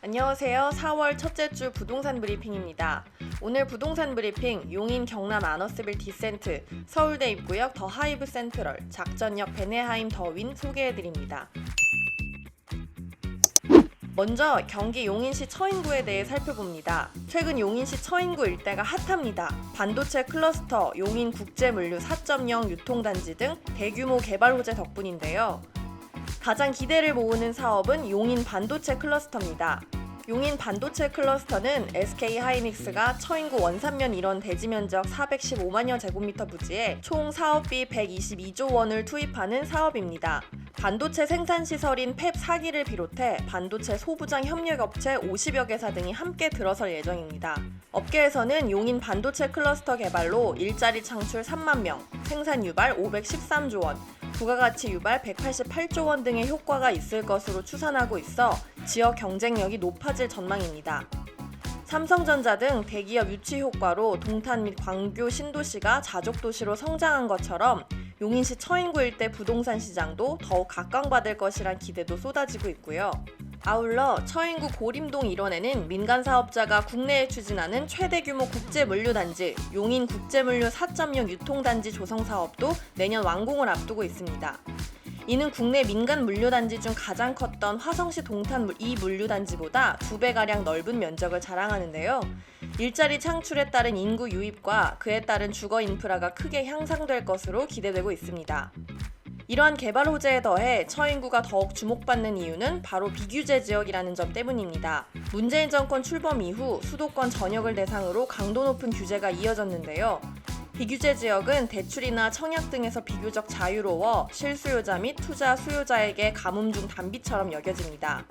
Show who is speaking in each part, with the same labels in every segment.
Speaker 1: 안녕하세요. 4월 첫째 주 부동산 브리핑입니다. 오늘 부동산 브리핑 용인 경남 아너스빌 디센트, 서울대 입구역 더 하이브 센트럴, 작전역 베네하임 더윈 소개해드립니다. 먼저 경기 용인시 처인구에 대해 살펴봅니다. 최근 용인시 처인구 일대가 핫합니다. 반도체 클러스터, 용인 국제물류 4.0 유통단지 등 대규모 개발 호재 덕분인데요. 가장 기대를 모으는 사업은 용인 반도체 클러스터입니다. 용인 반도체 클러스터는 SK하이닉스가 처인구 원산면 일원 대지 면적 415만여 제곱미터 부지에 총 사업비 122조 원을 투입하는 사업입니다. 반도체 생산 시설인 팹 4기를 비롯해 반도체 소부장 협력업체 50여 개사 등이 함께 들어설 예정입니다. 업계에서는 용인 반도체 클러스터 개발로 일자리 창출 3만 명, 생산 유발 513조 원, 부가가치 유발 188조 원 등의 효과가 있을 것으로 추산하고 있어 지역 경쟁력이 높아질 전망입니다. 삼성전자 등 대기업 유치 효과로 동탄 및 광교 신도시가 자족도시로 성장한 것처럼 용인시 처인구 일대 부동산 시장도 더욱 각광받을 것이란 기대도 쏟아지고 있고요. 아울러 처인구 고림동 일원에는 민간 사업자가 국내에 추진하는 최대 규모 국제물류단지 용인 국제물류 4.0 유통단지 조성 사업도 내년 완공을 앞두고 있습니다. 이는 국내 민간 물류단지 중 가장 컸던 화성시 동탄 이 물류단지보다 2배가량 넓은 면적을 자랑하는데요. 일자리 창출에 따른 인구 유입과 그에 따른 주거 인프라가 크게 향상될 것으로 기대되고 있습니다. 이러한 개발 호재에 더해 처인구가 더욱 주목받는 이유는 바로 비규제 지역이라는 점 때문입니다. 문재인 정권 출범 이후 수도권 전역을 대상으로 강도 높은 규제가 이어졌는데요. 비규제 지역은 대출이나 청약 등에서 비교적 자유로워 실수요자 및 투자 수요자에게 가뭄 중 단비처럼 여겨집니다.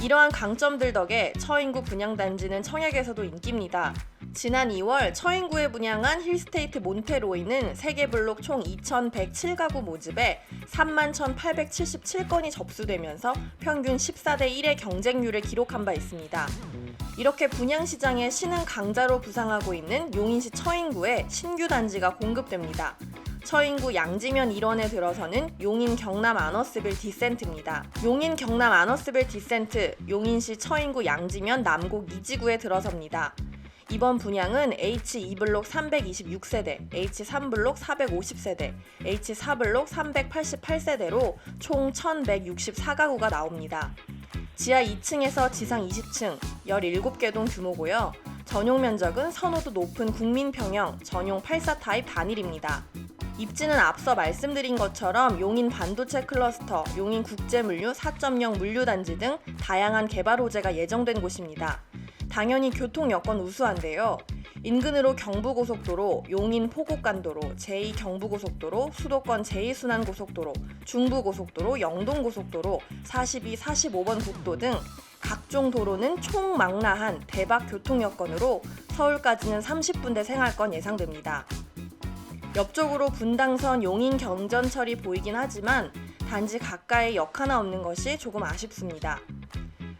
Speaker 1: 이러한 강점들 덕에 처인구 분양단지는 청약에서도 인기입니다. 지난 2월 처인구에 분양한 힐스테이트 몬테로이는 3개 블록 총 2,107가구 모집에 31,877건이 접수되면서 평균 14대 1의 경쟁률을 기록한 바 있습니다. 이렇게 분양시장의 신흥 강자로 부상하고 있는 용인시 처인구에 신규 단지가 공급됩니다. 처인구 양지면 일원에 들어서는 용인 경남 아너스빌 디센트입니다. 용인 경남 아너스빌 디센트, 용인시 처인구 양지면 남곡 2지구에 들어섭니다. 이번 분양은 H2블록 326세대, H3블록 450세대, H4블록 388세대로 총 1,164가구가 나옵니다. 지하 2층에서 지상 20층, 17개 동 규모고요. 전용 면적은 선호도 높은 국민평형 전용 84 타입 단일입니다. 입지는 앞서 말씀드린 것처럼 용인 반도체 클러스터, 용인 국제물류 4.0 물류단지 등 다양한 개발 호재가 예정된 곳입니다. 당연히 교통 여건 우수한데요. 인근으로 경부고속도로, 용인 포곡간도로, 제2경부고속도로, 수도권 제2순환고속도로, 중부고속도로, 영동고속도로, 42, 45번 국도 등 각종 도로는 총망라한 대박 교통 여건으로 서울까지는 30분대 생활권 예상됩니다. 옆쪽으로 분당선 용인 경전철이 보이긴 하지만 단지 가까이 역 하나 없는 것이 조금 아쉽습니다.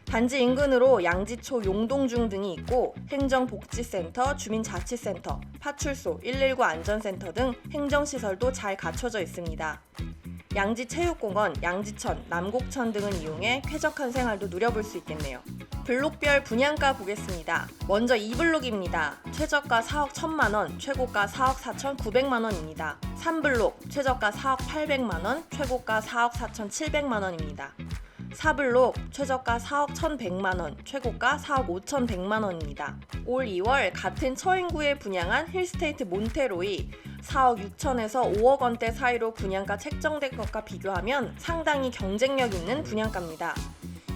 Speaker 1: 단지 인근으로 양지초 용동중 등이 있고 행정복지센터, 주민자치센터, 파출소, 119 안전센터 등 행정시설도 잘 갖춰져 있습니다. 양지체육공원, 양지천, 남곡천 등을 이용해 쾌적한 생활도 누려볼 수 있겠네요. 블록별 분양가 보겠습니다. 먼저 2블록입니다. 최저가 4억 1천만원, 최고가 4억 4천 9백만원입니다. 3블록, 최저가 4억 8백만원, 최고가 4억 4천 7백만원입니다. 4블록, 최저가 4억 1,100만원, 최고가 4억 5,100만원입니다. 올 2월 같은 처인구에 분양한 힐스테이트 몬테로이 4억 6천에서 5억 원대 사이로 분양가 책정된 것과 비교하면 상당히 경쟁력 있는 분양가입니다.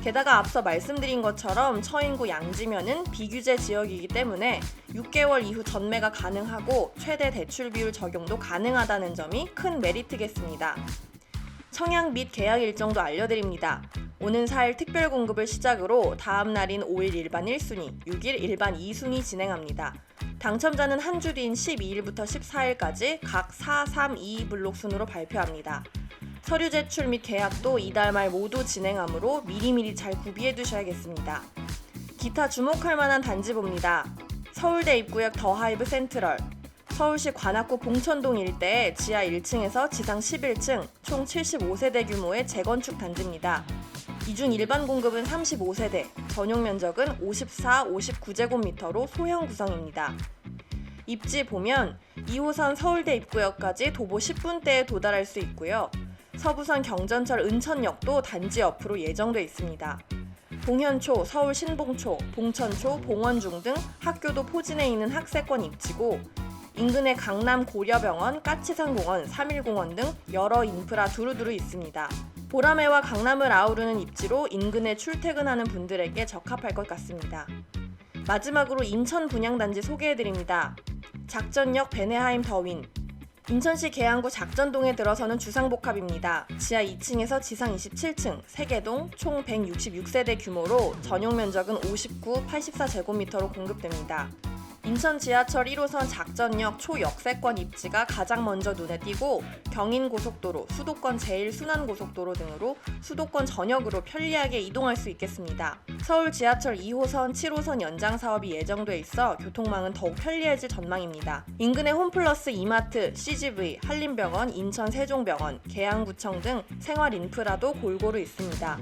Speaker 1: 게다가 앞서 말씀드린 것처럼 처인구 양지면은 비규제 지역이기 때문에 6개월 이후 전매가 가능하고 최대 대출 비율 적용도 가능하다는 점이 큰 메리트겠습니다. 청약 및 계약 일정도 알려드립니다. 오는 4일 특별 공급을 시작으로 다음 날인 5일 일반 1순위, 6일 일반 2순위 진행합니다. 당첨자는 한 주 뒤인 12일부터 14일까지 각 4, 3, 2 블록 순으로 발표합니다. 서류 제출 및 계약도 이달 말 모두 진행하므로 미리미리 잘 구비해 두셔야겠습니다. 기타 주목할 만한 단지 봅니다. 서울대 입구역 더 하이브 센트럴, 서울시 관악구 봉천동 일대의 지하 1층에서 지상 11층 총 75세대 규모의 재건축 단지입니다. 이 중 일반 공급은 35세대, 전용 면적은 54, 59제곱미터로 소형 구성입니다. 입지 보면 2호선 서울대 입구역까지 도보 10분대에 도달할 수 있고요. 서부선 경전철 은천역도 단지 옆으로 예정돼 있습니다. 봉현초, 서울 신봉초, 봉천초, 봉원중 등 학교도 포진해 있는 학세권 입지고 인근에 강남 고려병원, 까치산공원, 3일공원 등 여러 인프라 두루두루 있습니다. 보라매와 강남을 아우르는 입지로 인근에 출퇴근하는 분들에게 적합할 것 같습니다. 마지막으로 인천 분양단지 소개해드립니다. 작전역 베네하임 더윈. 인천시 계양구 작전동에 들어서는 주상복합입니다. 지하 2층에서 지상 27층, 3개동, 총 166세대 규모로 전용 면적은 59, 84제곱미터로 공급됩니다. 인천 지하철 1호선 작전역 초역세권 입지가 가장 먼저 눈에 띄고 경인고속도로, 수도권 제1순환고속도로 등으로 수도권 전역으로 편리하게 이동할 수 있겠습니다. 서울 지하철 2호선, 7호선 연장 사업이 예정돼 있어 교통망은 더욱 편리해질 전망입니다. 인근의 홈플러스 이마트, CGV, 한림병원, 인천 세종병원, 계양구청 등 생활 인프라도 골고루 있습니다.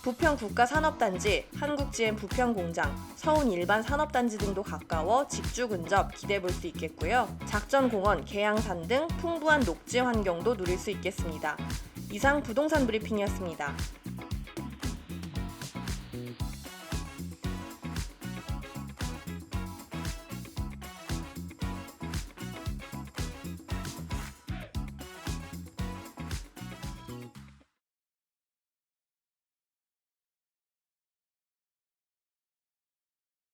Speaker 1: 부평 국가산업단지, 한국GM 부평공장, 서운 일반 산업단지 등도 가까워 직주 근접 기대해 볼 수 있겠고요. 작전공원, 계양산 등 풍부한 녹지 환경도 누릴 수 있겠습니다. 이상 부동산 브리핑이었습니다.